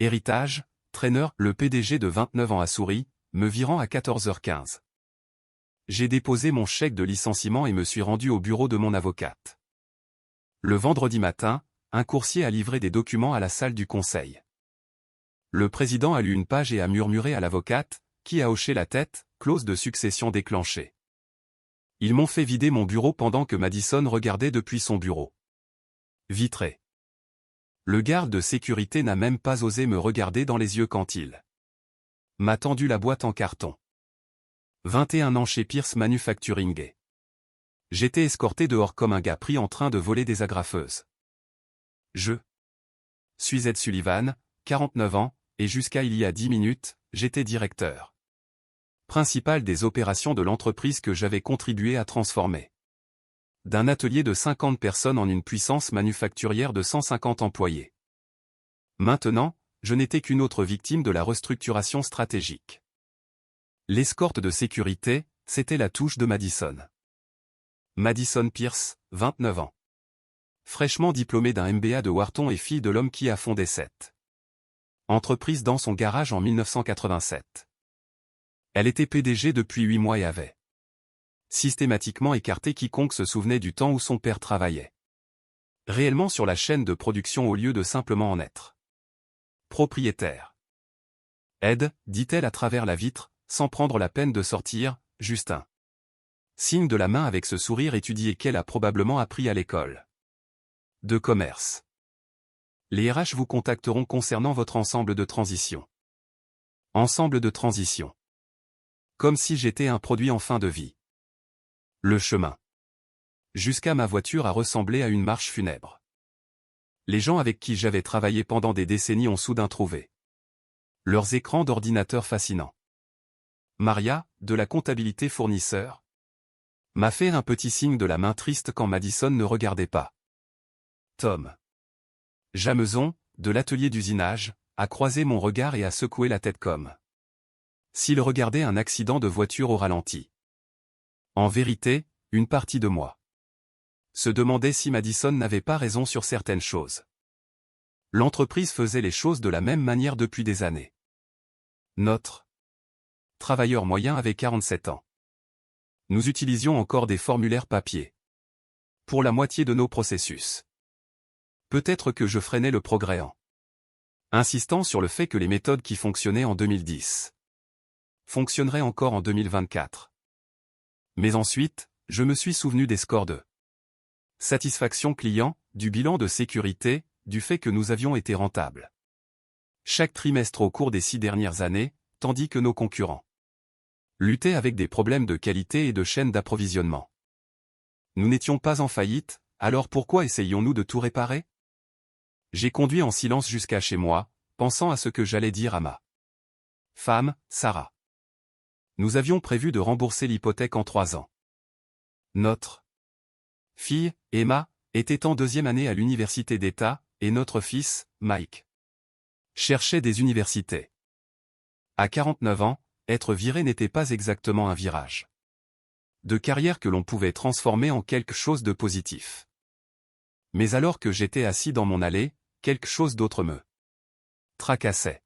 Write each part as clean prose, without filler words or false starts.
Héritage, Trainer, le PDG de 29 ans a souri, me virant à 14h15. J'ai déposé mon chèque de licenciement et me suis rendu au bureau de mon avocate. Le vendredi matin, un coursier a livré des documents à la salle du conseil. Le président a lu une page et a murmuré à l'avocate, qui a hoché la tête, clause de succession déclenchée. Ils m'ont fait vider mon bureau pendant que Madison regardait depuis son bureau vitré. Le garde de sécurité n'a même pas osé me regarder dans les yeux quand il m'a tendu la boîte en carton. 21 ans chez Pierce Manufacturing. J'étais escorté dehors comme un gars pris en train de voler des agrafeuses. Je suis Ed Sullivan, 49 ans, et jusqu'à il y a 10 minutes, j'étais directeur principal des opérations de l'entreprise que j'avais contribué à transformer. D'un atelier de 50 personnes en une puissance manufacturière de 150 employés. Maintenant, je n'étais qu'une autre victime de la restructuration stratégique. L'escorte de sécurité, c'était la touche de Madison. Madison Pierce, 29 ans. Fraîchement diplômée d'un MBA de Wharton et fille de l'homme qui a fondé cette entreprise dans son garage en 1987. Elle était PDG depuis 8 mois et avait systématiquement écarté quiconque se souvenait du temps où son père travaillait réellement sur la chaîne de production au lieu de simplement en être propriétaire. Ed, dit-elle à travers la vitre, sans prendre la peine de sortir, Justin. Signe de la main avec ce sourire étudié qu'elle a probablement appris à l'école de commerce. Les RH vous contacteront concernant votre ensemble de transition. Ensemble de transition. Comme si j'étais un produit en fin de vie. Le chemin jusqu'à ma voiture a ressemblé à une marche funèbre. Les gens avec qui j'avais travaillé pendant des décennies ont soudain trouvé leurs écrans d'ordinateur fascinants. Maria, de la comptabilité fournisseur, m'a fait un petit signe de la main triste quand Madison ne regardait pas. Tom Jameson, de l'atelier d'usinage, a croisé mon regard et a secoué la tête comme s'il regardait un accident de voiture au ralenti. En vérité, une partie de moi se demandait si Madison n'avait pas raison sur certaines choses. L'entreprise faisait les choses de la même manière depuis des années. Notre travailleur moyen avait 47 ans. Nous utilisions encore des formulaires papier pour la moitié de nos processus. Peut-être que je freinais le progrès en insistant sur le fait que les méthodes qui fonctionnaient en 2010 fonctionneraient encore en 2024. Mais ensuite, je me suis souvenu des scores de satisfaction client, du bilan de sécurité, du fait que nous avions été rentables chaque trimestre au cours des 6 dernières années, tandis que nos concurrents luttaient avec des problèmes de qualité et de chaîne d'approvisionnement. Nous n'étions pas en faillite, alors pourquoi essayions-nous de tout réparer? J'ai conduit en silence jusqu'à chez moi, pensant à ce que j'allais dire à ma femme, Sarah. Nous avions prévu de rembourser l'hypothèque en 3 ans. Notre fille, Emma, était en 2e année à l'université d'État, et notre fils, Mike, cherchait des universités. À 49 ans, être viré n'était pas exactement un virage de carrière que l'on pouvait transformer en quelque chose de positif. Mais alors que j'étais assis dans mon allée, quelque chose d'autre me tracassait.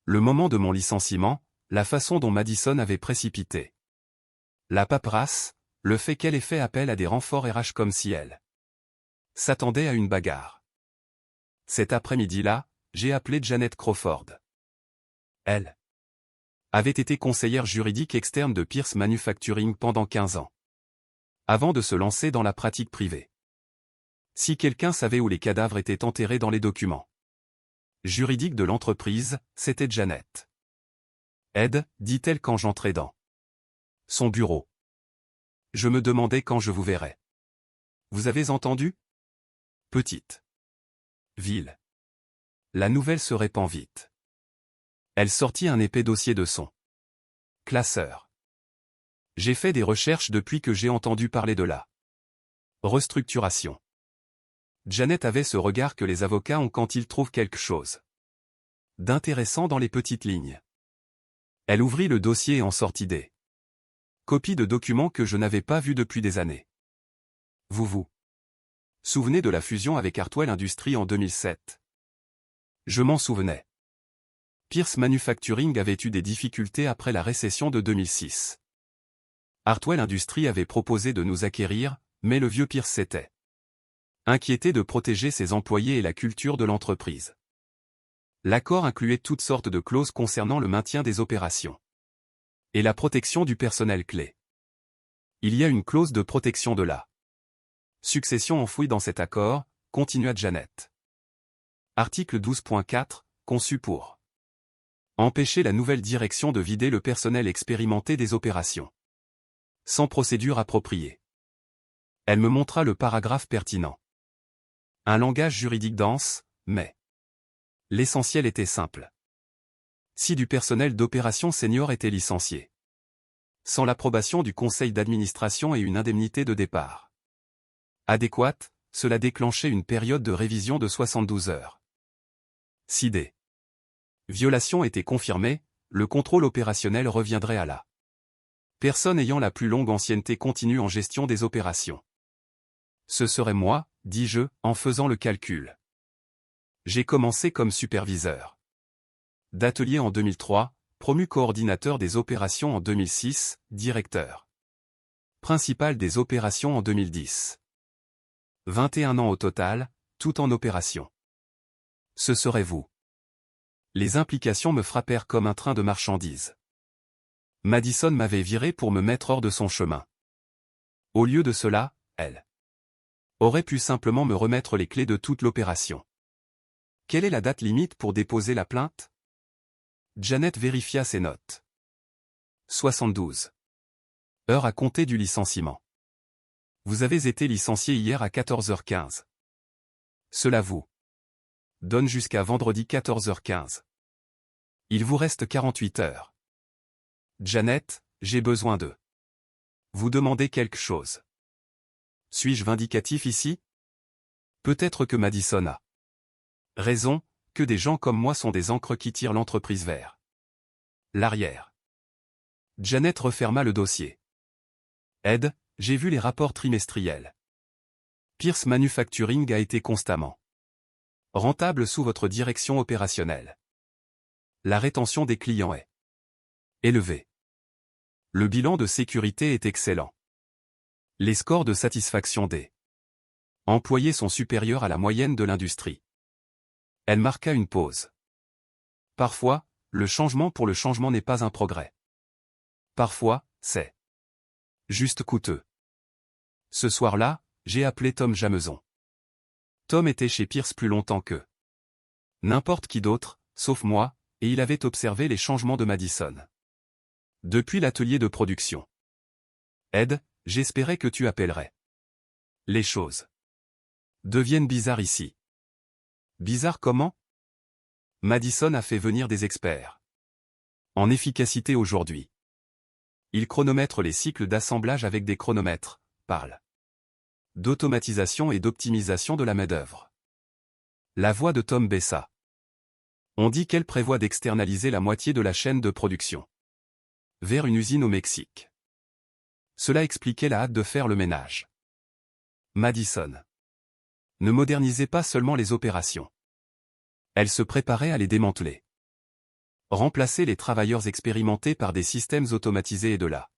Le moment de mon licenciement, la façon dont Madison avait précipité la paperasse, le fait qu'elle ait fait appel à des renforts RH comme si elle s'attendait à une bagarre. Cet après-midi-là, j'ai appelé Janet Crawford. Elle avait été conseillère juridique externe de Pierce Manufacturing pendant 15 ans. Avant de se lancer dans la pratique privée. Si quelqu'un savait où les cadavres étaient enterrés dans les documents juridiques de l'entreprise, c'était Janet. Ed, dit-elle quand j'entrai dans son bureau. Je me demandais quand je vous verrais. Vous avez entendu? Petite ville. La nouvelle se répand vite. Elle sortit un épais dossier de son classeur. J'ai fait des recherches depuis que j'ai entendu parler de la restructuration. Janet avait ce regard que les avocats ont quand ils trouvent quelque chose d'intéressant dans les petites lignes. Elle ouvrit le dossier et en sortit des copies de documents que je n'avais pas vus depuis des années. Vous vous souvenez de la fusion avec Hartwell Industries en 2007? Je m'en souvenais. Pierce Manufacturing avait eu des difficultés après la récession de 2006. Hartwell Industries avait proposé de nous acquérir, mais le vieux Pierce s'était inquiété de protéger ses employés et la culture de l'entreprise. L'accord incluait toutes sortes de clauses concernant le maintien des opérations et la protection du personnel clé. Il y a une clause de protection de la succession enfouie dans cet accord, continua Janet. Article 12.4, conçu pour empêcher la nouvelle direction de vider le personnel expérimenté des opérations sans procédure appropriée. Elle me montra le paragraphe pertinent. Un langage juridique dense, mais l'essentiel était simple. Si du personnel d'opération senior était licencié, sans l'approbation du conseil d'administration et une indemnité de départ adéquate, cela déclenchait une période de révision de 72 heures. Si des violations étaient confirmées, le contrôle opérationnel reviendrait à la personne ayant la plus longue ancienneté continue en gestion des opérations. Ce serait moi, dis-je, en faisant le calcul. J'ai commencé comme superviseur d'atelier en 2003, promu coordinateur des opérations en 2006, directeur principal des opérations en 2010. 21 ans au total, tout en opération. Ce serait vous. Les implications me frappèrent comme un train de marchandises. Madison m'avait viré pour me mettre hors de son chemin. Au lieu de cela, elle aurait pu simplement me remettre les clés de toute l'opération. Quelle est la date limite pour déposer la plainte? Janet vérifia ses notes. 72 heures à compter du licenciement. Vous avez été licencié hier à 14h15. Cela vous donne jusqu'à vendredi 14h15. Il vous reste 48 heures. Janet, j'ai besoin de vous demander quelque chose. Suis-je vindicatif ici? Peut-être que Madison a raison, que des gens comme moi sont des ancres qui tirent l'entreprise vers l'arrière. Janet referma le dossier. Ed, j'ai vu les rapports trimestriels. Pierce Manufacturing a été constamment rentable sous votre direction opérationnelle. La rétention des clients est élevée. Le bilan de sécurité est excellent. Les scores de satisfaction des employés sont supérieurs à la moyenne de l'industrie. Elle marqua une pause. Parfois, le changement pour le changement n'est pas un progrès. Parfois, c'est juste coûteux. Ce soir-là, j'ai appelé Tom Jameson. Tom était chez Pierce plus longtemps que n'importe qui d'autre, sauf moi, et il avait observé les changements de Madison. Depuis l'atelier de production. Ed, j'espérais que tu appellerais. Les choses deviennent bizarres ici. Bizarre comment? Madison a fait venir des experts en efficacité aujourd'hui. Ils chronomètrent les cycles d'assemblage avec des chronomètres, parlent d'automatisation et d'optimisation de la main-d'œuvre. La voix de Tom baissa. On dit qu'elle prévoit d'externaliser la moitié de la chaîne de production vers une usine au Mexique. Cela expliquait la hâte de faire le ménage. Madison ne modernisait pas seulement les opérations. Elle se préparait à les démanteler. Remplacer les travailleurs expérimentés par des systèmes automatisés et de la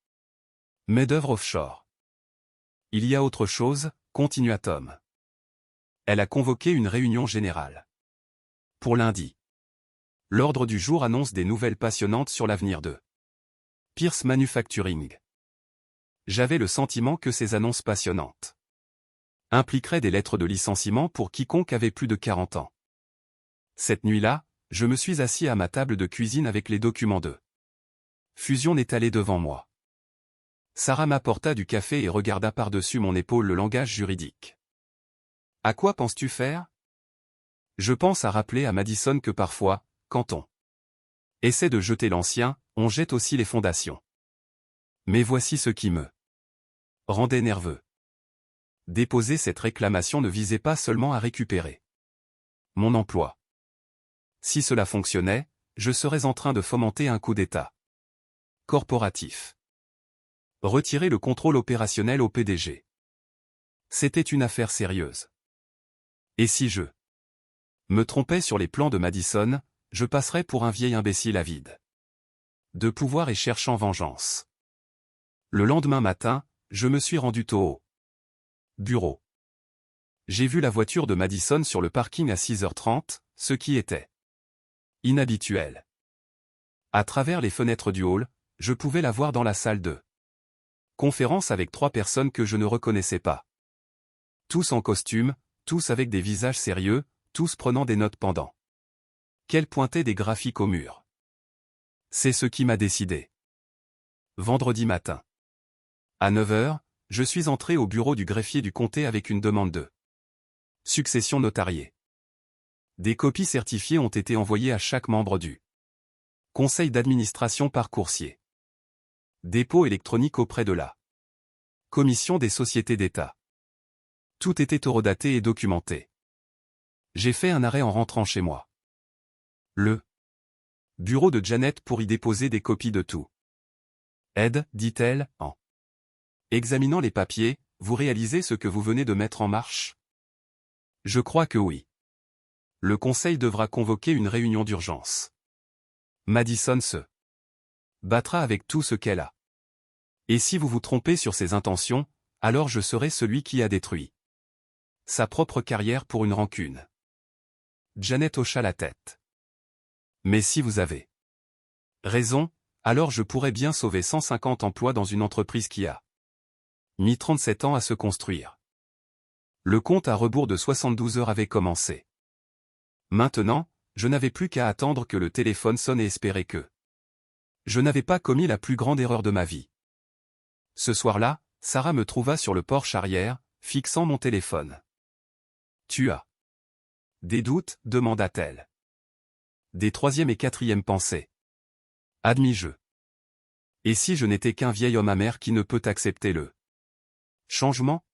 main-d'œuvre offshore. Il y a autre chose, continua Tom. Elle a convoqué une réunion générale. Pour lundi. L'ordre du jour annonce des nouvelles passionnantes sur l'avenir de Pierce Manufacturing. J'avais le sentiment que ces annonces passionnantes impliqueraient des lettres de licenciement pour quiconque avait plus de 40 ans. Cette nuit-là, je me suis assis à ma table de cuisine avec les documents de fusion étalés devant moi. Sarah m'apporta du café et regarda par-dessus mon épaule le langage juridique. À quoi penses-tu faire? Je pense à rappeler à Madison que parfois, quand on essaie de jeter l'ancien, on jette aussi les fondations. Mais voici ce qui me rendait nerveux. Déposer cette réclamation ne visait pas seulement à récupérer mon emploi. Si cela fonctionnait, je serais en train de fomenter un coup d'État corporatif. Retirer le contrôle opérationnel au PDG. C'était une affaire sérieuse. Et si je me trompais sur les plans de Madison, je passerais pour un vieil imbécile avide de pouvoir et cherchant vengeance. Le lendemain matin, je me suis rendu tôt au bureau. J'ai vu la voiture de Madison sur le parking à 6h30, ce qui était inhabituel. À travers les fenêtres du hall, je pouvais la voir dans la salle de conférence avec 3 personnes que je ne reconnaissais pas. Tous en costume, tous avec des visages sérieux, tous prenant des notes pendant qu'elles pointaient des graphiques au mur. C'est ce qui m'a décidé. Vendredi matin. À 9h, je suis entré au bureau du greffier du comté avec une demande de succession notariée. Des copies certifiées ont été envoyées à chaque membre du conseil d'administration par coursier. Dépôt électronique auprès de la commission des sociétés d'État. Tout était horodaté et documenté. J'ai fait un arrêt en rentrant chez moi. Le bureau de Janet pour y déposer des copies de tout. Ed, dit-elle, en examinant les papiers, vous réalisez ce que vous venez de mettre en marche? Je crois que oui. Le conseil devra convoquer une réunion d'urgence. Madison se battra avec tout ce qu'elle a. Et si vous vous trompez sur ses intentions, alors je serai celui qui a détruit sa propre carrière pour une rancune. Janet hocha la tête. Mais si vous avez raison, alors je pourrais bien sauver 150 emplois dans une entreprise qui a mis 37 ans à se construire. Le compte à rebours de 72 heures avait commencé. Maintenant, je n'avais plus qu'à attendre que le téléphone sonne et espérer que je n'avais pas commis la plus grande erreur de ma vie. Ce soir-là, Sarah me trouva sur le porche arrière, fixant mon téléphone. « Tu as des doutes ?» demanda-t-elle. Des troisième et quatrième pensées. Admis-je. Et si je n'étais qu'un vieil homme amer qui ne peut accepter le changement?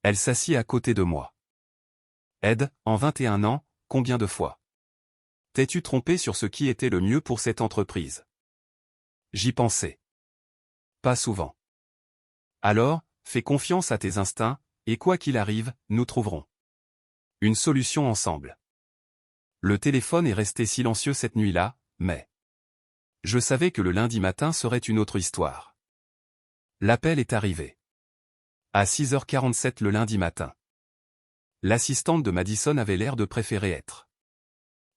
Elle s'assit à côté de moi. Ed, en 21 ans, combien de fois t'es-tu trompé sur ce qui était le mieux pour cette entreprise? J'y pensais. Pas souvent. Alors, fais confiance à tes instincts, et quoi qu'il arrive, nous trouverons une solution ensemble. Le téléphone est resté silencieux cette nuit-là, mais je savais que le lundi matin serait une autre histoire. L'appel est arrivé. À 6h47 le lundi matin. L'assistante de Madison avait l'air de préférer être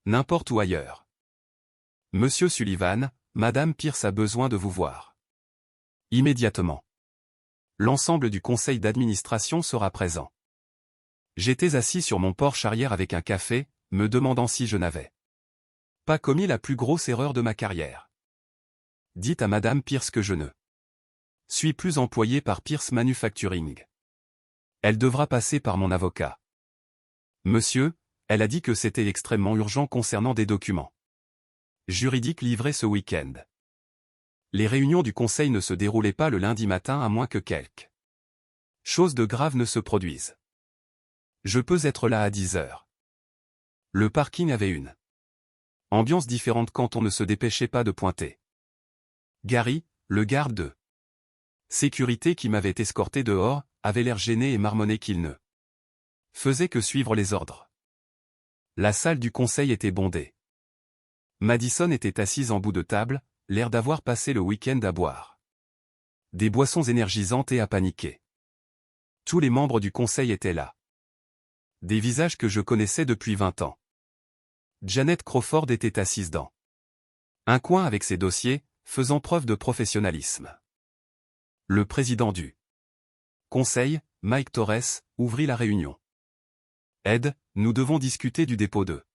n'importe où ailleurs. Monsieur Sullivan, Madame Pierce a besoin de vous voir. Immédiatement. L'ensemble du conseil d'administration sera présent. J'étais assis sur mon porche arrière avec un café, me demandant si je n'avais pas commis la plus grosse erreur de ma carrière. Dites à Madame Pierce que je ne suis plus employé par Pierce Manufacturing. Elle devra passer par mon avocat. Monsieur, elle a dit que c'était extrêmement urgent concernant des documents juridiques livrés ce week-end. Les réunions du conseil ne se déroulaient pas le lundi matin à moins que quelque chose de grave ne se produise. Je peux être là à 10h. Le parking avait une ambiance différente quand on ne se dépêchait pas de pointer. Gary, le garde de sécurité qui m'avait escorté dehors, avait l'air gêné et marmonnait qu'il ne faisait que suivre les ordres. La salle du conseil était bondée. Madison était assise en bout de table, l'air d'avoir passé le week-end à boire des boissons énergisantes et à paniquer. Tous les membres du conseil étaient là. Des visages que je connaissais depuis 20 ans. Janet Crawford était assise dans un coin avec ses dossiers, faisant preuve de professionnalisme. Le président du conseil, Mike Torres, ouvrit la réunion. Ed, nous devons discuter du dépôt de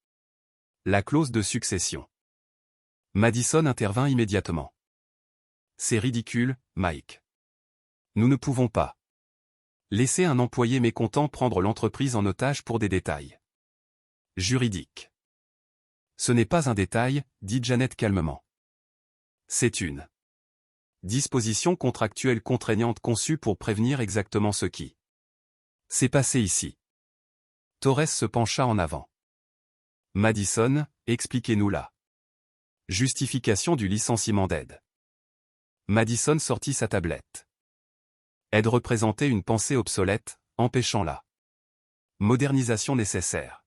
la clause de succession. Madison intervint immédiatement. C'est ridicule, Mike. Nous ne pouvons pas laisser un employé mécontent prendre l'entreprise en otage pour des détails juridiques. Ce n'est pas un détail, dit Janet calmement. C'est une disposition contractuelle contraignante conçue pour prévenir exactement ce qui s'est passé ici. Torres se pencha en avant. Madison, expliquez-nous la justification du licenciement d'Ed. Madison sortit sa tablette. Ed représentait une pensée obsolète, empêchant la modernisation nécessaire.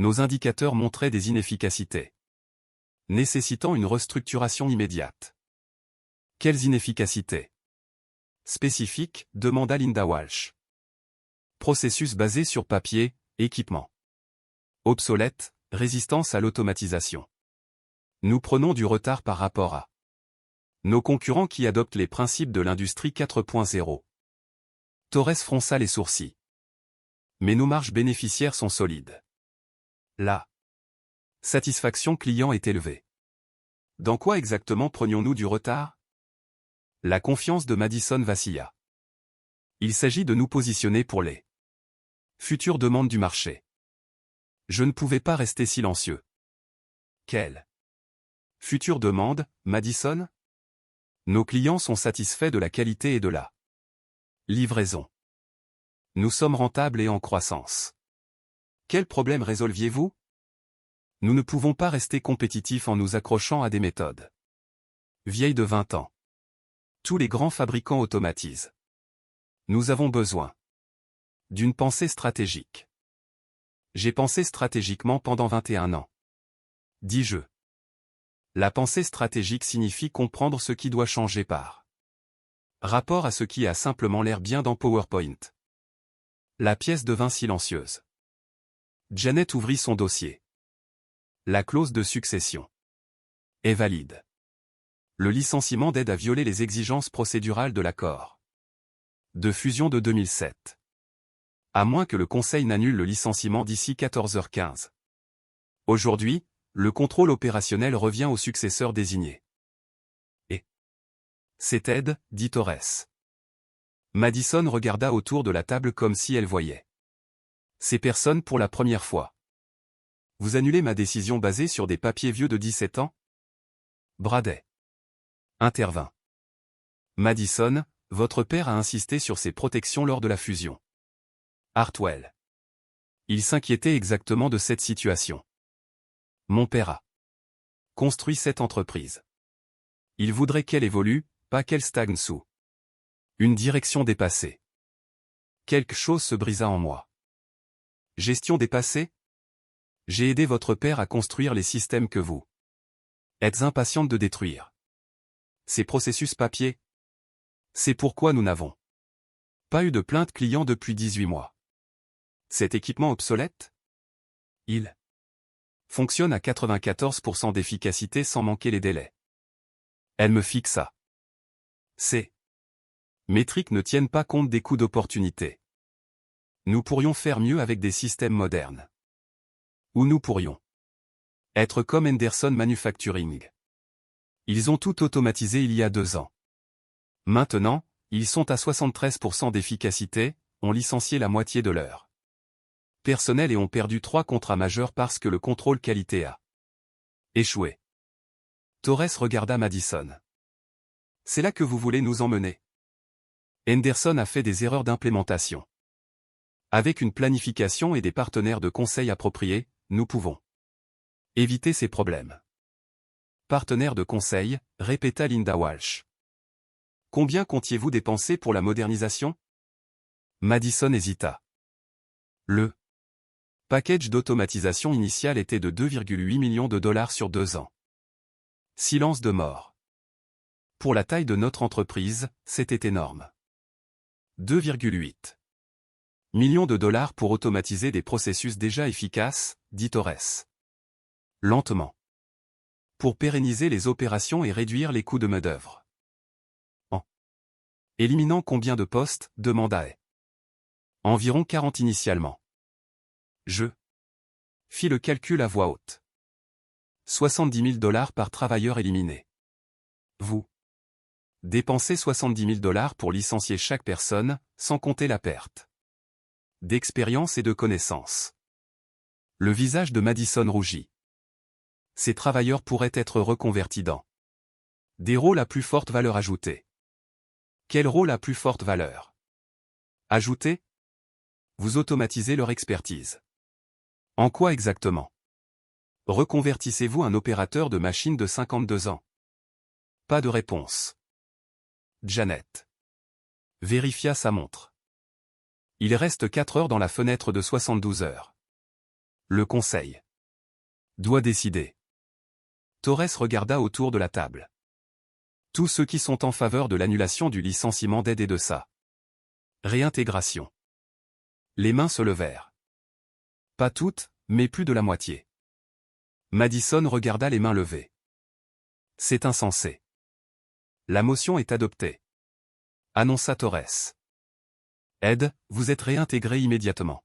Nos indicateurs montraient des inefficacités, nécessitant une restructuration immédiate. Quelles inefficacités spécifiques, demanda Linda Walsh. Processus basé sur papier, équipement. Obsolète, résistance à l'automatisation. Nous prenons du retard par rapport à nos concurrents qui adoptent les principes de l'industrie 4.0. Torres fronça les sourcils. Mais nos marges bénéficiaires sont solides. La satisfaction client est élevée. Dans quoi exactement prenions-nous du retard? La confiance de Madison vacilla. Il s'agit de nous positionner pour les futures demandes du marché. Je ne pouvais pas rester silencieux. Quelle future demande, Madison? Nos clients sont satisfaits de la qualité et de la livraison. Nous sommes rentables et en croissance. Quel problème résolviez-vous? Nous ne pouvons pas rester compétitifs en nous accrochant à des méthodes vieilles de 20 ans. Tous les grands fabricants automatisent. Nous avons besoin d'une pensée stratégique. J'ai pensé stratégiquement pendant 21 ans. Dis-je. La pensée stratégique signifie comprendre ce qui doit changer par rapport à ce qui a simplement l'air bien dans PowerPoint. La pièce devint silencieuse. Janet ouvrit son dossier. La clause de succession est valide. Le licenciement d'aide à violer les exigences procédurales de l'accord de fusion de 2007. À moins que le Conseil n'annule le licenciement d'ici 14h15. Aujourd'hui, le contrôle opérationnel revient au successeur désigné. Et c'est Ted, dit Torres. Madison regarda autour de la table comme si elle voyait ces personnes pour la première fois. Vous annulez ma décision basée sur des papiers vieux de 17 ans? Bradley intervint. Madison, votre père a insisté sur ses protections lors de la fusion. Hartwell. Il s'inquiétait exactement de cette situation. Mon père a construit cette entreprise. Il voudrait qu'elle évolue, pas qu'elle stagne sous une direction dépassée. Quelque chose se brisa en moi. Gestion dépassée? J'ai aidé votre père à construire les systèmes que vous êtes impatiente de détruire. Ces processus papier. C'est pourquoi nous n'avons pas eu de plainte client depuis 18 mois. Cet équipement obsolète? Il fonctionne à 94% d'efficacité sans manquer les délais. Elle me fixa. Ces métriques ne tiennent pas compte des coûts d'opportunité. Nous pourrions faire mieux avec des systèmes modernes. Ou nous pourrions être comme Henderson Manufacturing. Ils ont tout automatisé il y a 2 ans. Maintenant, ils sont à 73% d'efficacité, ont licencié la moitié de leur personnel et ont perdu 3 contrats majeurs parce que le contrôle qualité a échoué. Torres regarda Madison. C'est là que vous voulez nous emmener. Henderson a fait des erreurs d'implémentation. Avec une planification et des partenaires de conseil appropriés, nous pouvons éviter ces problèmes. Partenaires de conseil, répéta Linda Walsh. Combien comptiez-vous dépenser pour la modernisation? Madison hésita. Le package d'automatisation initial était de 2,8 millions de dollars sur 2 ans. Silence de mort. Pour la taille de notre entreprise, c'était énorme. 2,8 millions de dollars pour automatiser des processus déjà efficaces, dit Torres. Lentement. Pour pérenniser les opérations et réduire les coûts de main-d'œuvre. En éliminant combien de postes, demanda Hay. Environ 40 initialement. Je fis le calcul à voix haute. 70 000 dollars par travailleur éliminé. Vous dépensez 70 000 dollars pour licencier chaque personne, sans compter la perte d'expérience et de connaissances. Le visage de Madison rougit. Ces travailleurs pourraient être reconvertis dans des rôles à plus forte valeur ajoutée. Quel rôle à plus forte valeur ajoutée? Vous automatisez leur expertise. En quoi exactement? Reconvertissez-vous un opérateur de machine de 52 ans? Pas de réponse. Janet vérifia sa montre. Il reste 4 heures dans la fenêtre de 72 heures. Le conseil doit décider. Torres regarda autour de la table. Tous ceux qui sont en faveur de l'annulation du licenciement d'Ed et de sa réintégration. Les mains se levèrent. Pas toutes, mais plus de la moitié. Madison regarda les mains levées. C'est insensé. La motion est adoptée, annonça Torres. Ed, vous êtes réintégré immédiatement.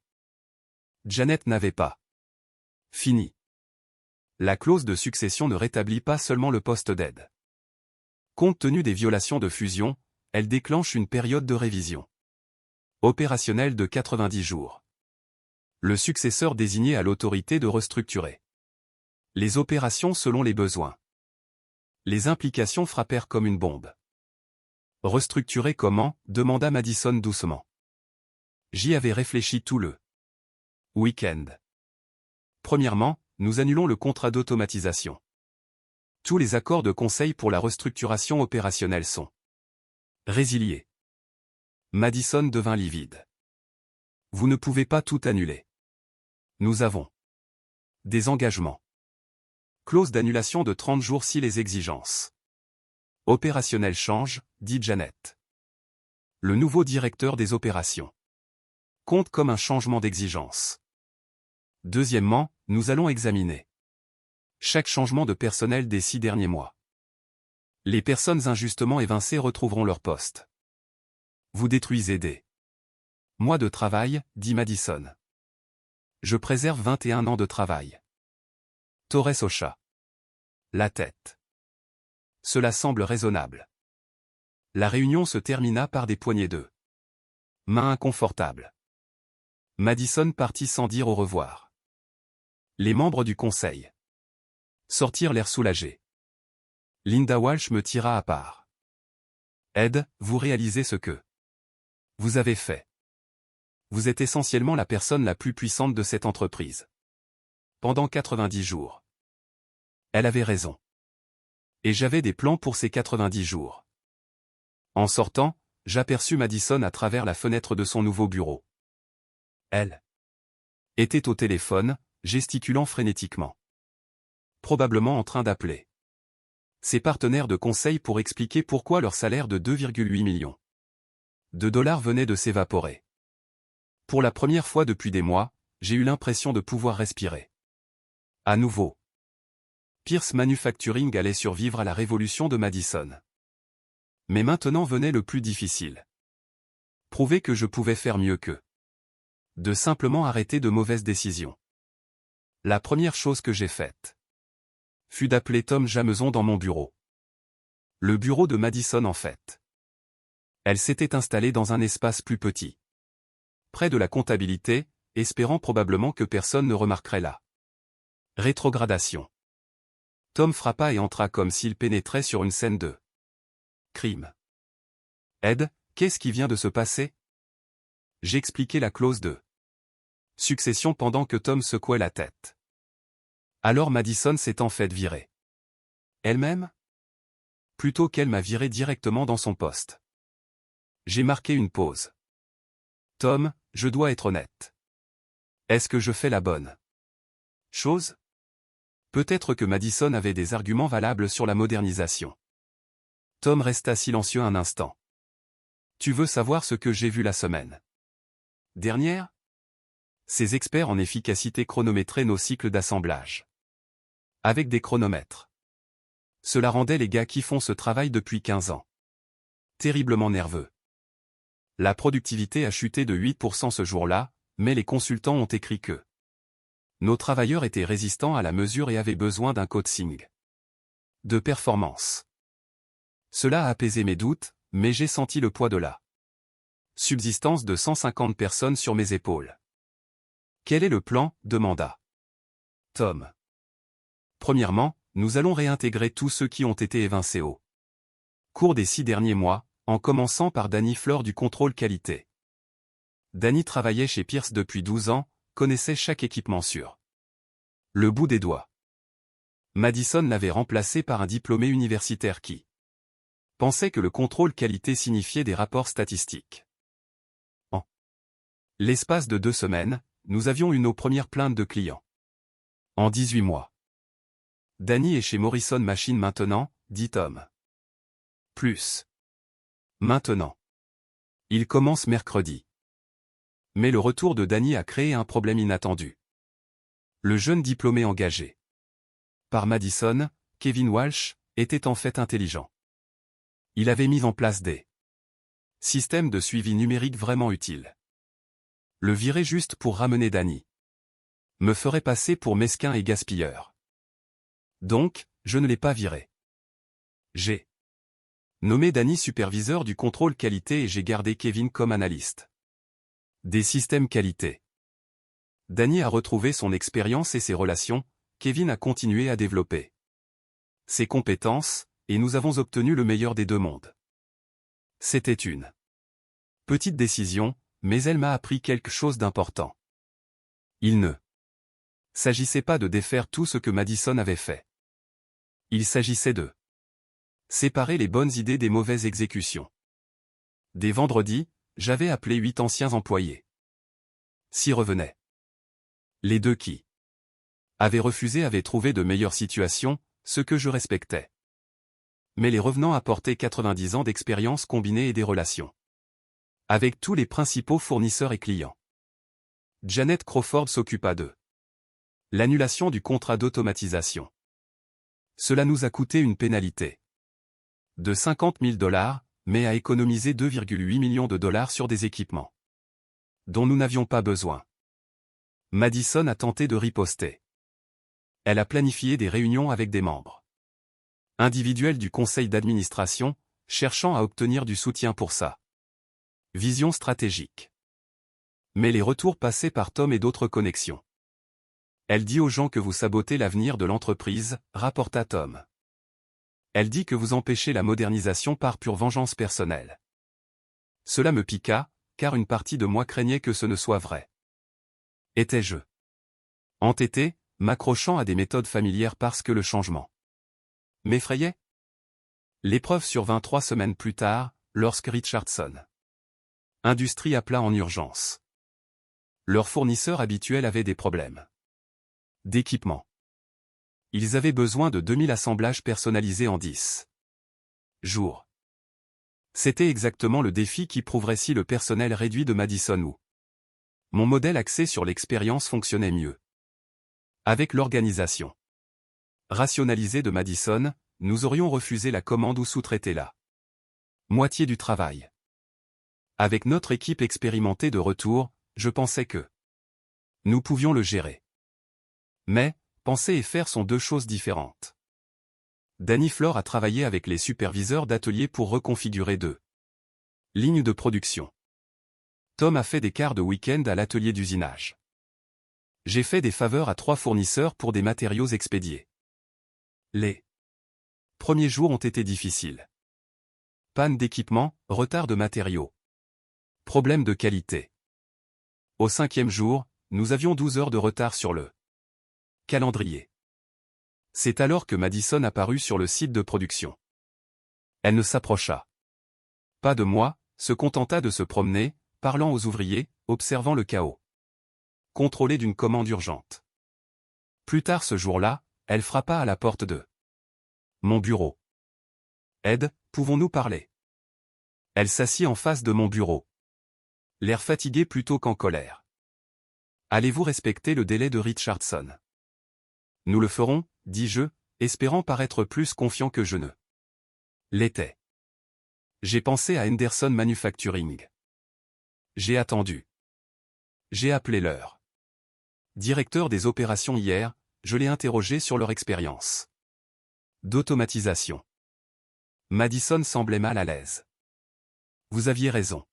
Janet n'avait pas fini. La clause de succession ne rétablit pas seulement le poste d'Ed. Compte tenu des violations de fusion, elle déclenche une période de révision opérationnelle de 90 jours. Le successeur désigné a l'autorité de restructurer les opérations selon les besoins. Les implications frappèrent comme une bombe. Restructurer comment? Demanda Madison doucement. J'y avais réfléchi tout le week-end. Premièrement, nous annulons le contrat d'automatisation. Tous les accords de conseil pour la restructuration opérationnelle sont résiliés. Madison devint livide. Vous ne pouvez pas tout annuler. Nous avons des engagements. Clause d'annulation de 30 jours si les exigences opérationnelles changent, dit Janet. Le nouveau directeur des opérations compte comme un changement d'exigence. Deuxièmement, nous allons examiner chaque changement de personnel des 6 derniers mois. Les personnes injustement évincées retrouveront leur poste. Vous détruisez des mois de travail, dit Madison. Je préserve 21 ans de travail. Torres hocha la tête. Cela semble raisonnable. La réunion se termina par des poignées de mains inconfortables. Madison partit sans dire au revoir. Les membres du conseil sortirent l'air soulagés. Linda Walsh me tira à part. Ed, vous réalisez ce que vous avez fait. Vous êtes essentiellement la personne la plus puissante de cette entreprise. Pendant 90 jours. Elle avait raison. Et j'avais des plans pour ces 90 jours. En sortant, j'aperçus Madison à travers la fenêtre de son nouveau bureau. Elle était au téléphone, gesticulant frénétiquement. Probablement en train d'appeler ses partenaires de conseil pour expliquer pourquoi leur salaire de 2,8 millions de dollars venait de s'évaporer. Pour la première fois depuis des mois, j'ai eu l'impression de pouvoir respirer. À nouveau. Pierce Manufacturing allait survivre à la révolution de Madison. Mais maintenant venait le plus difficile. Prouver que je pouvais faire mieux que de simplement arrêter de mauvaises décisions. La première chose que j'ai faite fut d'appeler Tom Jameson dans mon bureau. Le bureau de Madison en fait. Elle s'était installée dans un espace plus petit. Près de la comptabilité, espérant probablement que personne ne remarquerait la rétrogradation. Tom frappa et entra comme s'il pénétrait sur une scène de crime. Ed, qu'est-ce qui vient de se passer? J'expliquai la clause de succession pendant que Tom secouait la tête. Alors Madison s'est en fait virée. Elle-même? Plutôt qu'elle m'a viré directement dans son poste. J'ai marqué une pause. Tom, je dois être honnête. Est-ce que je fais la bonne chose? Peut-être que Madison avait des arguments valables sur la modernisation. Tom resta silencieux un instant. Tu veux savoir ce que j'ai vu la semaine dernière? Ces experts en efficacité chronométraient nos cycles d'assemblage. Avec des chronomètres. Cela rendait les gars qui font ce travail depuis 15 ans terriblement nerveux. La productivité a chuté de 8% ce jour-là, mais les consultants ont écrit que nos travailleurs étaient résistants à la mesure et avaient besoin d'un coaching de performance. Cela a apaisé mes doutes, mais j'ai senti le poids de la subsistance de 150 personnes sur mes épaules. Quel est le plan? Demanda Tom. Premièrement, nous allons réintégrer tous ceux qui ont été évincés au cours des 6 derniers mois, en commençant par Danny Fleur du contrôle qualité. Danny travaillait chez Pierce depuis 12 ans, connaissait chaque équipement sur le bout des doigts. Madison l'avait remplacé par un diplômé universitaire qui pensait que le contrôle qualité signifiait des rapports statistiques. En l'espace de 2 semaines, nous avions eu nos premières plaintes de clients. En 18 mois. Danny est chez Morrison Machine maintenant, dit Tom. Plus. Maintenant. Il commence mercredi. Mais le retour de Danny a créé un problème inattendu. Le jeune diplômé engagé par Madison, Kevin Walsh, était en fait intelligent. Il avait mis en place des systèmes de suivi numérique vraiment utiles. Le virer juste pour ramener Danny me ferait passer pour mesquin et gaspilleur. Donc, je ne l'ai pas viré. J'ai nommé Danny superviseur du contrôle qualité et j'ai gardé Kevin comme analyste des systèmes qualité. Danny a retrouvé son expérience et ses relations, Kevin a continué à développer ses compétences, et nous avons obtenu le meilleur des deux mondes. C'était une petite décision, mais elle m'a appris quelque chose d'important. Il ne s'agissait pas de défaire tout ce que Madison avait fait. Il s'agissait de séparer les bonnes idées des mauvaises exécutions. Dès vendredi, j'avais appelé 8 anciens employés. 6 revenaient. Les 2 qui avaient refusé avaient trouvé de meilleures situations, ce que je respectais. Mais les revenants apportaient 90 ans d'expérience combinée et des relations avec tous les principaux fournisseurs et clients. Janet Crawford s'occupa de l'annulation du contrat d'automatisation. Cela nous a coûté une pénalité de $50 000, mais a économisé 2,8 millions de dollars sur des équipements dont nous n'avions pas besoin. Madison a tenté de riposter. Elle a planifié des réunions avec des membres individuels du conseil d'administration, cherchant à obtenir du soutien pour sa vision stratégique. Mais les retours passaient par Tom et d'autres connexions. Elle dit aux gens que vous sabotez l'avenir de l'entreprise, rapporta Tom. Elle dit que vous empêchez la modernisation par pure vengeance personnelle. Cela me piqua, car une partie de moi craignait que ce ne soit vrai. Étais-je entêté, m'accrochant à des méthodes familières parce que le changement m'effrayait? L'épreuve survint 3 semaines plus tard, lorsque Richardson Industrie appela en urgence. Leurs fournisseurs habituels avaient des problèmes d'équipement. Ils avaient besoin de 2000 assemblages personnalisés en 10 jours. C'était exactement le défi qui prouverait si le personnel réduit de Madison ou mon modèle axé sur l'expérience fonctionnait mieux. Avec l'organisation rationalisée de Madison, nous aurions refusé la commande ou sous-traité la moitié du travail. Avec notre équipe expérimentée de retour, je pensais que nous pouvions le gérer. Mais, penser et faire sont 2 choses différentes. Danny Flor a travaillé avec les superviseurs d'atelier pour reconfigurer 2 lignes de production. Tom a fait des quarts de week-end à l'atelier d'usinage. J'ai fait des faveurs à 3 fournisseurs pour des matériaux expédiés. Les premiers jours ont été difficiles. Panne d'équipement, retard de matériaux. Problème de qualité. Au 5e jour, nous avions 12 heures de retard sur le calendrier. C'est alors que Madison apparut sur le site de production. Elle ne s'approcha pas de moi, se contenta de se promener, parlant aux ouvriers, observant le chaos contrôlé d'une commande urgente. Plus tard ce jour-là, elle frappa à la porte de mon bureau. Ed, pouvons-nous parler? Elle s'assit en face de mon bureau. L'air fatigué plutôt qu'en colère. Allez-vous respecter le délai de Richardson? Nous le ferons, dis-je, espérant paraître plus confiant que je ne l'étais. J'ai pensé à Henderson Manufacturing. J'ai attendu. J'ai appelé leur directeur des opérations hier, je l'ai interrogé sur leur expérience d'automatisation. Madison semblait mal à l'aise. Vous aviez raison.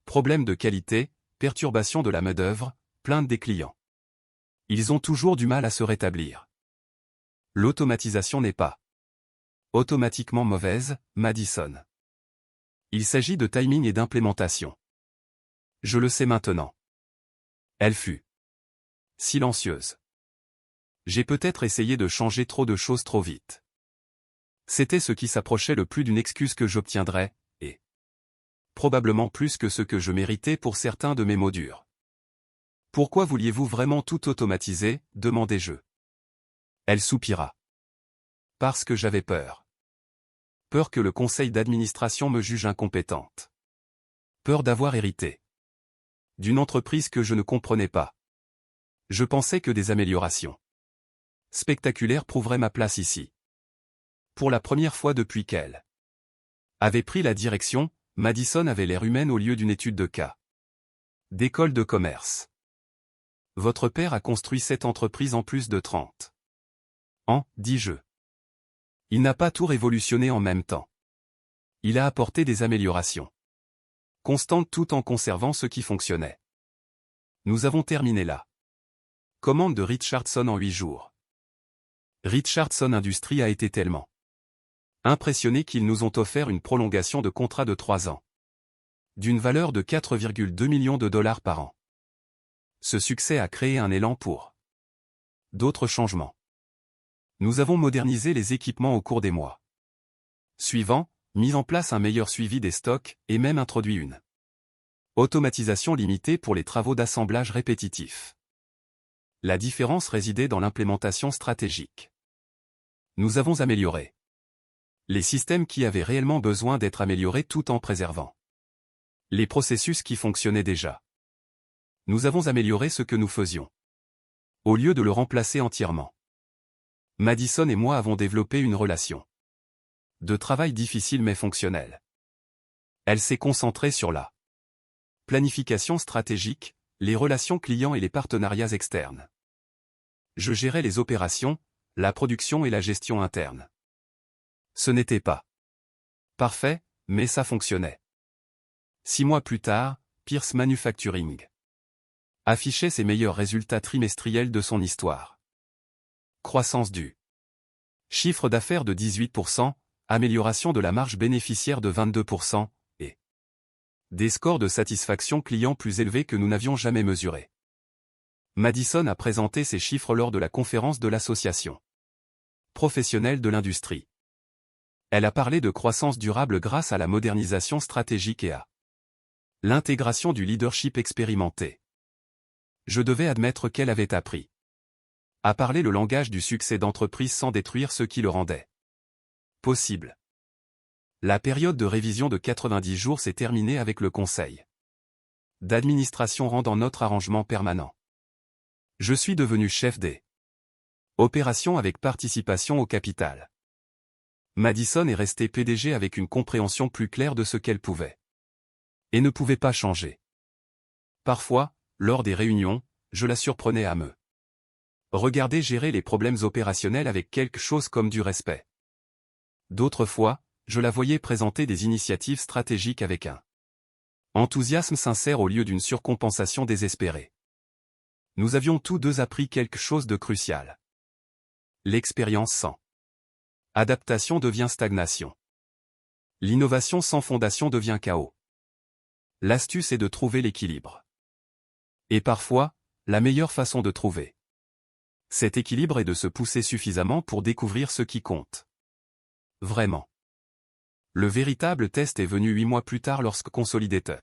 Problème de qualité, perturbation de la main-d'œuvre, plainte des clients. Ils ont toujours du mal à se rétablir. L'automatisation n'est pas automatiquement mauvaise, Madison. Il s'agit de timing et d'implémentation. Je le sais maintenant. Elle fut silencieuse. J'ai peut-être essayé de changer trop de choses trop vite. C'était ce qui s'approchait le plus d'une excuse que j'obtiendrais, et probablement plus que ce que je méritais pour certains de mes mots durs. Pourquoi vouliez-vous vraiment tout automatiser, demandai-je. Elle soupira. Parce que j'avais peur. Peur que le conseil d'administration me juge incompétente. Peur d'avoir hérité d'une entreprise que je ne comprenais pas. Je pensais que des améliorations spectaculaires prouveraient ma place ici. Pour la première fois depuis qu'elle avait pris la direction, Madison avait l'air humaine au lieu d'une étude de cas. D'école de commerce. Votre père a construit cette entreprise en plus de 30 ans, dis-je. Il n'a pas tout révolutionné en même temps. Il a apporté des améliorations constantes tout en conservant ce qui fonctionnait. Nous avons terminé la commande de Richardson en 8 jours. Richardson Industries a été tellement impressionné qu'ils nous ont offert une prolongation de contrat de 3 ans. D'une valeur de 4,2 millions de dollars par an. Ce succès a créé un élan pour d'autres changements. Nous avons modernisé les équipements au cours des mois suivants, mis en place un meilleur suivi des stocks et même introduit une automatisation limitée pour les travaux d'assemblage répétitifs. La différence résidait dans l'implémentation stratégique. Nous avons amélioré les systèmes qui avaient réellement besoin d'être améliorés tout en préservant les processus qui fonctionnaient déjà. Nous avons amélioré ce que nous faisions, au lieu de le remplacer entièrement. Madison et moi avons développé une relation de travail difficile mais fonctionnelle. Elle s'est concentrée sur la planification stratégique, les relations clients et les partenariats externes. Je gérais les opérations, la production et la gestion interne. Ce n'était pas parfait, mais ça fonctionnait. 6 mois plus tard, Pierce Manufacturing affichait ses meilleurs résultats trimestriels de son histoire. Croissance du chiffre d'affaires de 18%, amélioration de la marge bénéficiaire de 22%, et des scores de satisfaction client plus élevés que nous n'avions jamais mesurés. Madison a présenté ces chiffres lors de la conférence de l'association professionnelle de l'industrie. Elle a parlé de croissance durable grâce à la modernisation stratégique et à l'intégration du leadership expérimenté. Je devais admettre qu'elle avait appris à parler le langage du succès d'entreprise sans détruire ce qui le rendait possible. La période de révision de 90 jours s'est terminée avec le conseil d'administration rendant notre arrangement permanent. Je suis devenu chef des opérations avec participation au capital. Madison est restée PDG avec une compréhension plus claire de ce qu'elle pouvait et ne pouvait pas changer. Parfois, lors des réunions, je la surprenais à me regarder gérer les problèmes opérationnels avec quelque chose comme du respect. D'autres fois, je la voyais présenter des initiatives stratégiques avec un enthousiasme sincère au lieu d'une surcompensation désespérée. Nous avions tous deux appris quelque chose de crucial. L'expérience sans adaptation devient stagnation. L'innovation sans fondation devient chaos. L'astuce est de trouver l'équilibre. Et parfois, la meilleure façon de trouver cet équilibre est de se pousser suffisamment pour découvrir ce qui compte. Vraiment. Le véritable test est venu 8 mois plus tard lorsque Consolidated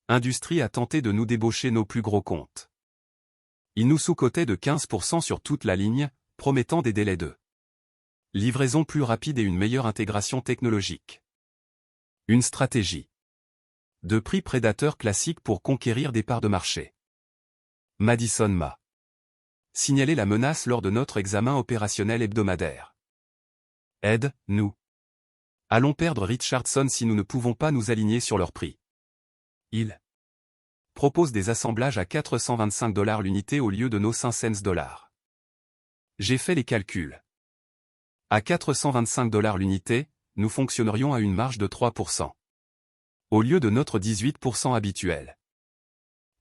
Industries a tenté de nous débaucher nos plus gros comptes. Ils nous sous-cotaient de 15% sur toute la ligne, promettant des délais de livraison plus rapides et une meilleure intégration technologique. Une stratégie de prix prédateur classique pour conquérir des parts de marché. Madison m'a signalé la menace lors de notre examen opérationnel hebdomadaire. Ed, nous allons perdre Richardson si nous ne pouvons pas nous aligner sur leur prix. Ils proposent des assemblages à $425 l'unité au lieu de nos 5 cents. J'ai fait les calculs. À $425 l'unité, nous fonctionnerions à une marge de 3%. Au lieu de notre 18% habituel.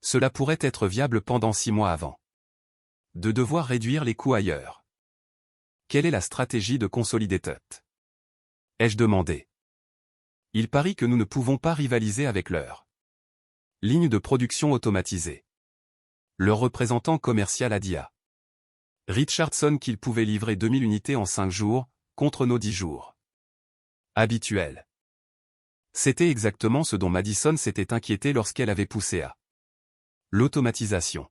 Cela pourrait être viable pendant 6 mois avant de devoir réduire les coûts ailleurs. Quelle est la stratégie de Consolidated? Ai-je demandé. Il parie que nous ne pouvons pas rivaliser avec leur ligne de production automatisée. Leur représentant commercial a dit à Richardson qu'il pouvait livrer 2000 unités en 5 jours, contre nos 10 jours habituels. C'était exactement ce dont Madison s'était inquiété lorsqu'elle avait poussé à l'automatisation.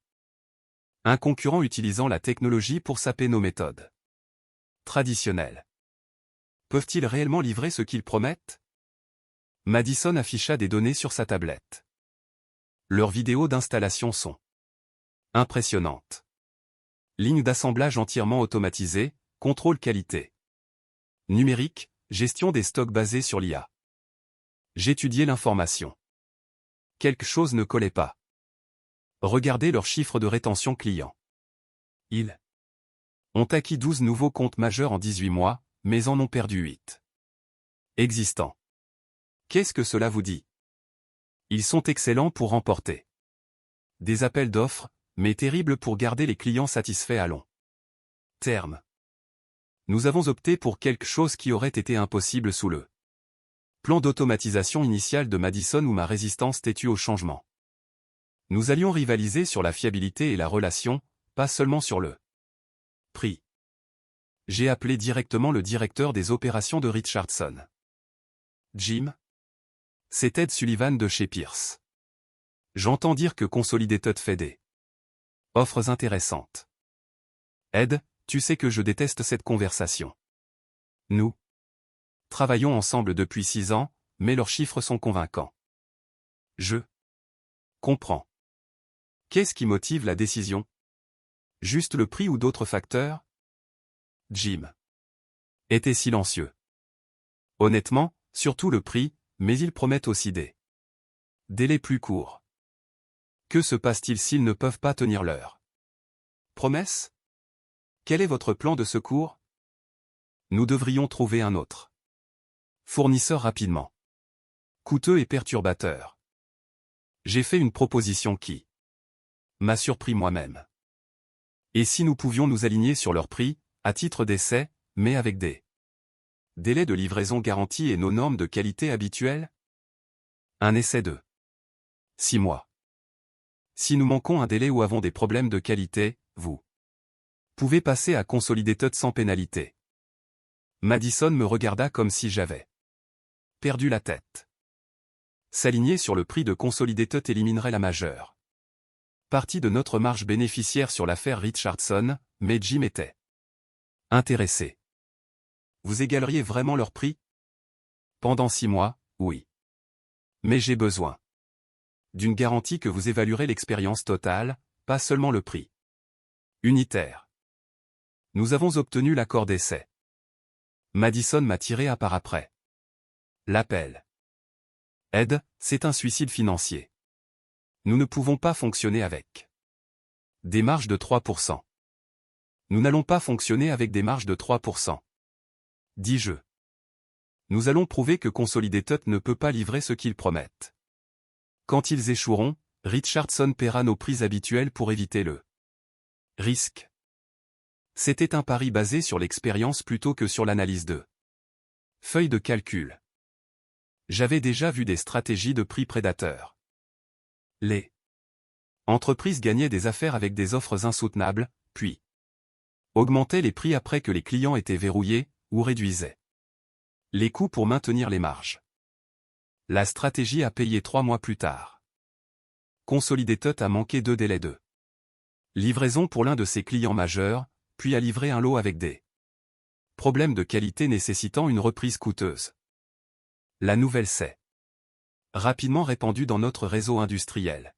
Un concurrent utilisant la technologie pour saper nos méthodes traditionnelles. Peuvent-ils réellement livrer ce qu'ils promettent? Madison afficha des données sur sa tablette. Leurs vidéos d'installation sont impressionnantes. Ligne d'assemblage entièrement automatisée, contrôle qualité numérique, gestion des stocks basés sur l'IA. J'étudiais l'information. Quelque chose ne collait pas. Regardez leurs chiffres de rétention client. Ils ont acquis 12 nouveaux comptes majeurs en 18 mois, mais en ont perdu 8 existants. Qu'est-ce que cela vous dit? Ils sont excellents pour remporter des appels d'offres, mais terribles pour garder les clients satisfaits à long terme. Nous avons opté pour quelque chose qui aurait été impossible sous le plan d'automatisation initial de Madison ou ma résistance têtue au changement. Nous allions rivaliser sur la fiabilité et la relation, pas seulement sur le prix. J'ai appelé directement le directeur des opérations de Richardson. Jim? C'est Ted Sullivan de chez Pierce. J'entends dire que Consolidated fait des offres intéressantes. Ed, tu sais que je déteste cette conversation. Nous travaillons ensemble depuis 6 ans, mais leurs chiffres sont convaincants. Je comprends. Qu'est-ce qui motive la décision? Juste le prix ou d'autres facteurs? Jim était silencieux. Honnêtement, surtout le prix, mais ils promettent aussi des délais plus courts. Que se passe-t-il s'ils ne peuvent pas tenir leur promesse? Quel est votre plan de secours? Nous devrions trouver un autre fournisseur rapidement. Coûteux et perturbateur. J'ai fait une proposition qui m'a surpris moi-même. Et si nous pouvions nous aligner sur leur prix, à titre d'essai, mais avec des délais de livraison garantis et nos normes de qualité habituelles? Un essai de 6 mois. Si nous manquons un délai ou avons des problèmes de qualité, vous pouvez passer à Consolidated sans pénalité. Madison me regarda comme si j'avais perdu la tête. S'aligner sur le prix de Consolidated éliminerait la majeure partie de notre marge bénéficiaire sur l'affaire Richardson, mais Jim était intéressé. Vous égaleriez vraiment leur prix? Pendant 6 mois, oui. Mais j'ai besoin d'une garantie que vous évaluerez l'expérience totale, pas seulement le prix unitaire. Nous avons obtenu l'accord d'essai. Madison m'a tiré à part après l'appel. Ed, c'est un suicide financier. Nous ne pouvons pas fonctionner avec des marges de 3%. Nous n'allons pas fonctionner avec des marges de 3%. Dis-je. Nous allons prouver que Consolidated ne peut pas livrer ce qu'ils promettent. Quand ils échoueront, Richardson paiera nos prix habituels pour éviter le risque. C'était un pari basé sur l'expérience plutôt que sur l'analyse de feuilles de calcul. J'avais déjà vu des stratégies de prix prédateurs. Les entreprises gagnaient des affaires avec des offres insoutenables, puis augmentaient les prix après que les clients étaient verrouillés, ou réduisaient les coûts pour maintenir les marges. La stratégie a payé 3 mois plus tard. Consolidated a manqué 2 délais de livraison pour l'un de ses clients majeurs, puis a livré un lot avec des problèmes de qualité nécessitant une reprise coûteuse. La nouvelle s'est rapidement répandue dans notre réseau industriel.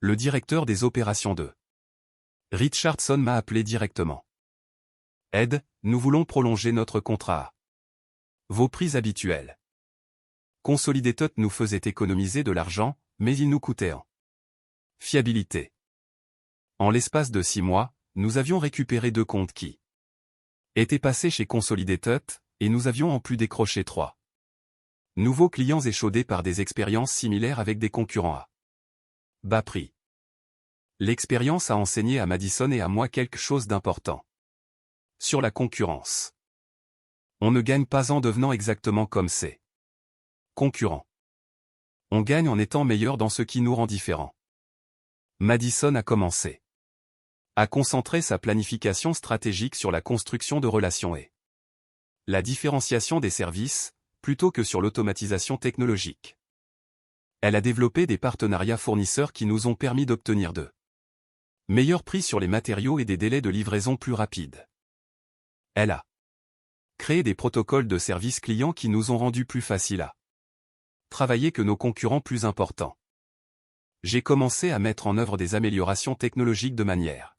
Le directeur des opérations de Richardson m'a appelé directement. Ed, nous voulons prolonger notre contrat. Vos prix habituels. Consolidated nous faisait économiser de l'argent, mais il nous coûtait en fiabilité. En l'espace de 6 mois, nous avions récupéré 2 comptes qui étaient passés chez Consolidated, et nous avions en plus décroché 3 nouveaux clients échaudés par des expériences similaires avec des concurrents à bas prix. L'expérience a enseigné à Madison et à moi quelque chose d'important. Sur la concurrence. On ne gagne pas en devenant exactement comme ses concurrents. On gagne en étant meilleur dans ce qui nous rend différents. Madison a commencé à concentrer sa planification stratégique sur la construction de relations et la différenciation des services, plutôt que sur l'automatisation technologique. Elle a développé des partenariats fournisseurs qui nous ont permis d'obtenir de Meilleur prix sur les matériaux et des délais de livraison plus rapides. Elle a créé des protocoles de service client qui nous ont rendu plus faciles à travailler que nos concurrents plus importants. J'ai commencé à mettre en œuvre des améliorations technologiques de manière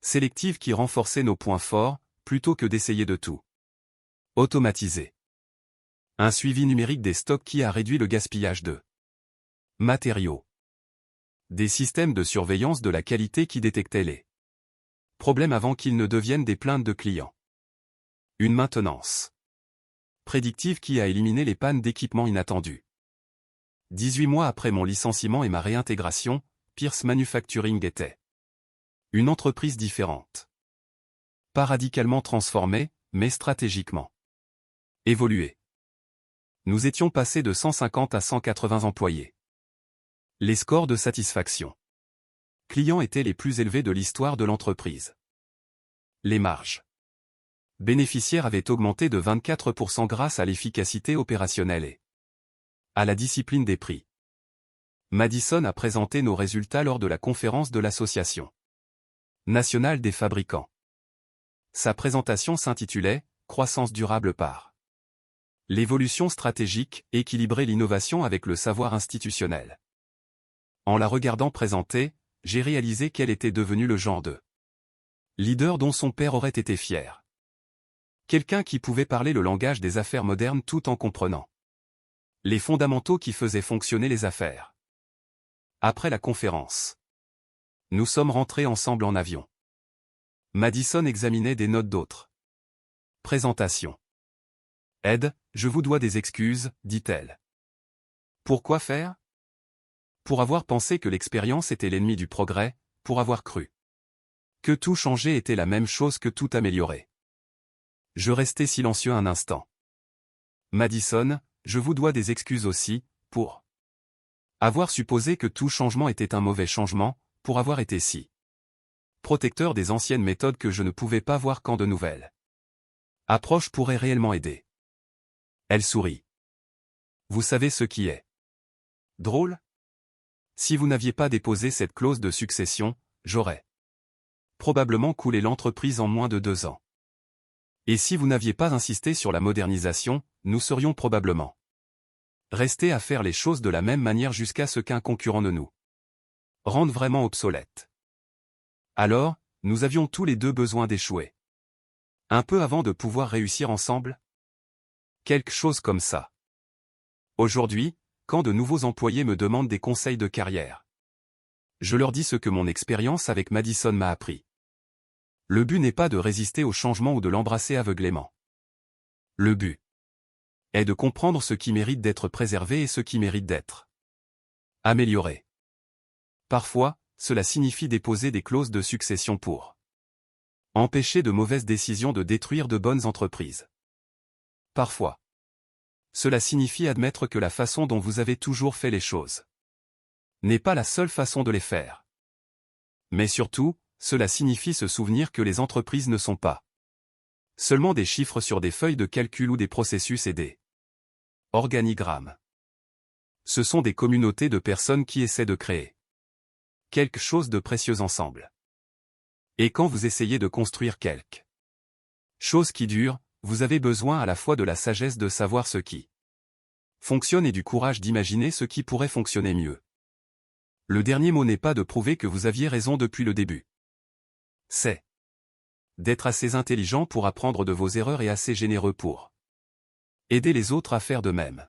sélective qui renforçaient nos points forts, plutôt que d'essayer de tout automatiser. Un suivi numérique des stocks qui a réduit le gaspillage de matériaux. Des systèmes de surveillance de la qualité qui détectaient les problèmes avant qu'ils ne deviennent des plaintes de clients. Une maintenance prédictive qui a éliminé les pannes d'équipements inattendus. 18 mois après mon licenciement et ma réintégration, Pierce Manufacturing était une entreprise différente. Pas radicalement transformée, mais stratégiquement évoluée. Nous étions passés de 150 à 180 employés. Les scores de satisfaction clients étaient les plus élevés de l'histoire de l'entreprise. Les marges bénéficiaires avaient augmenté de 24% grâce à l'efficacité opérationnelle et à la discipline des prix. Madison a présenté nos résultats lors de la conférence de l'Association nationale des fabricants. Sa présentation s'intitulait « Croissance durable par l'évolution stratégique, équilibrer l'innovation avec le savoir institutionnel ». En la regardant présenter, j'ai réalisé qu'elle était devenue le genre de leader dont son père aurait été fier. Quelqu'un qui pouvait parler le langage des affaires modernes tout en comprenant les fondamentaux qui faisaient fonctionner les affaires. Après la conférence, nous sommes rentrés ensemble en avion. Madison examinait des notes d'autres présentations. « Ed, je vous dois des excuses, dit-elle. Pourquoi faire ? Pour avoir pensé que l'expérience était l'ennemi du progrès, pour avoir cru que tout changer était la même chose que tout améliorer. » Je restai silencieux un instant. Madison, je vous dois des excuses aussi, pour avoir supposé que tout changement était un mauvais changement, pour avoir été si protecteur des anciennes méthodes que je ne pouvais pas voir quand de nouvelles approches pourraient réellement aider. Elle sourit. Vous savez ce qui est drôle ? Si vous n'aviez pas déposé cette clause de succession, j'aurais probablement coulé l'entreprise en moins de 2 ans. Et si vous n'aviez pas insisté sur la modernisation, nous serions probablement restés à faire les choses de la même manière jusqu'à ce qu'un concurrent ne nous rende vraiment obsolètes. Alors, nous avions tous les deux besoin d'échouer. Un peu avant de pouvoir réussir ensemble ? Quelque chose comme ça. Aujourd'hui, quand de nouveaux employés me demandent des conseils de carrière, je leur dis ce que mon expérience avec Madison m'a appris. Le but n'est pas de résister au changement ou de l'embrasser aveuglément. Le but est de comprendre ce qui mérite d'être préservé et ce qui mérite d'être amélioré. Parfois, cela signifie déposer des clauses de succession pour empêcher de mauvaises décisions de détruire de bonnes entreprises. Parfois, cela signifie admettre que la façon dont vous avez toujours fait les choses n'est pas la seule façon de les faire. Mais surtout, cela signifie se souvenir que les entreprises ne sont pas seulement des chiffres sur des feuilles de calcul ou des processus et des organigrammes. Ce sont des communautés de personnes qui essaient de créer quelque chose de précieux ensemble. Et quand vous essayez de construire quelque chose qui dure, vous avez besoin à la fois de la sagesse de savoir ce qui fonctionne et du courage d'imaginer ce qui pourrait fonctionner mieux. Le dernier mot n'est pas de prouver que vous aviez raison depuis le début. C'est d'être assez intelligent pour apprendre de vos erreurs et assez généreux pour aider les autres à faire de même.